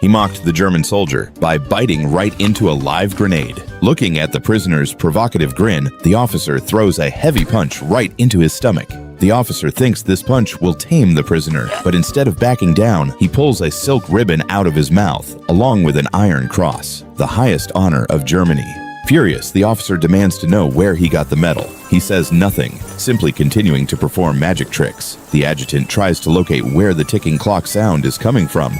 He mocked the German soldier by biting right into a live grenade. Looking at the prisoner's provocative grin, the officer throws a heavy punch right into his stomach. The officer thinks this punch will tame the prisoner, but instead of backing down, he pulls a silk ribbon out of his mouth, along with an iron cross, the highest honor of Germany. Furious, the officer demands to know where he got the medal. He says nothing, simply continuing to perform magic tricks. The adjutant tries to locate where the ticking clock sound is coming from.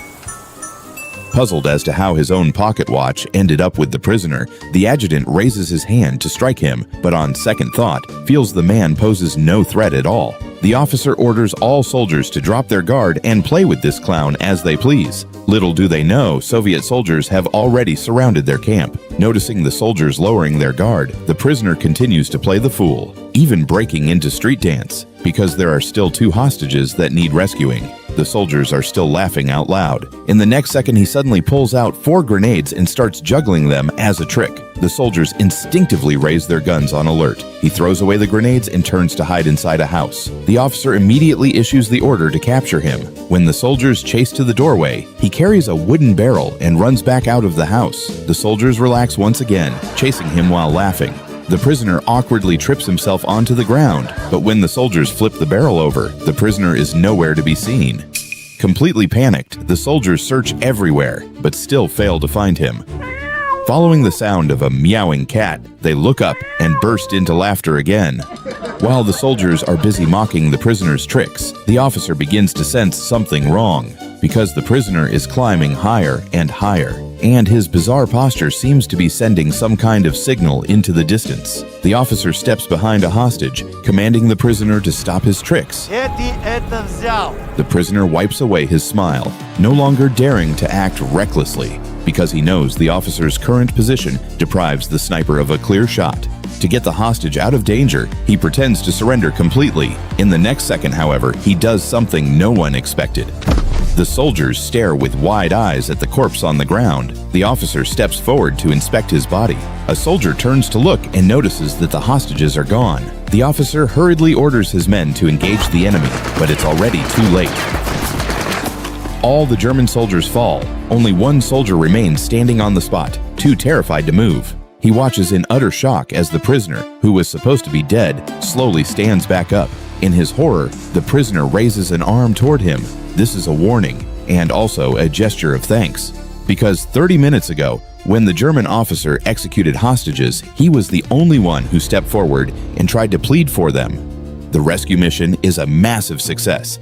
Puzzled as to how his own pocket watch ended up with the prisoner, the adjutant raises his hand to strike him, but on second thought, feels the man poses no threat at all. The officer orders all soldiers to drop their guard and play with this clown as they please. Little do they know, Soviet soldiers have already surrounded their camp. Noticing the soldiers lowering their guard, the prisoner continues to play the fool, even breaking into street dance, because there are still 2 hostages that need rescuing. The soldiers are still laughing out loud. In the next second, he suddenly pulls out 4 grenades and starts juggling them as a trick. The soldiers instinctively raise their guns on alert. He throws away the grenades and turns to hide inside a house. The officer immediately issues the order to capture him. When the soldiers chase to the doorway, he carries a wooden barrel and runs back out of the house. The soldiers relax once again, chasing him while laughing. The prisoner awkwardly trips himself onto the ground, but when the soldiers flip the barrel over, the prisoner is nowhere to be seen. Completely panicked, the soldiers search everywhere, but still fail to find him. Following the sound of a meowing cat, they look up and burst into laughter again. While the soldiers are busy mocking the prisoner's tricks, the officer begins to sense something wrong, because the prisoner is climbing higher and higher, and his bizarre posture seems to be sending some kind of signal into the distance. The officer steps behind a hostage, commanding the prisoner to stop his tricks. The prisoner wipes away his smile, no longer daring to act recklessly, because he knows the officer's current position deprives the sniper of a clear shot. To get the hostage out of danger, he pretends to surrender completely. In the next second, however, he does something no one expected. The soldiers stare with wide eyes at the corpse on the ground. The officer steps forward to inspect his body. A soldier turns to look and notices that the hostages are gone. The officer hurriedly orders his men to engage the enemy, but it's already too late. All the German soldiers fall. Only 1 soldier remains standing on the spot, too terrified to move. He watches in utter shock as the prisoner, who was supposed to be dead, slowly stands back up. In his horror, the prisoner raises an arm toward him. This is a warning, and also a gesture of thanks. Because 30 minutes ago, when the German officer executed hostages, he was the only one who stepped forward and tried to plead for them. The rescue mission is a massive success,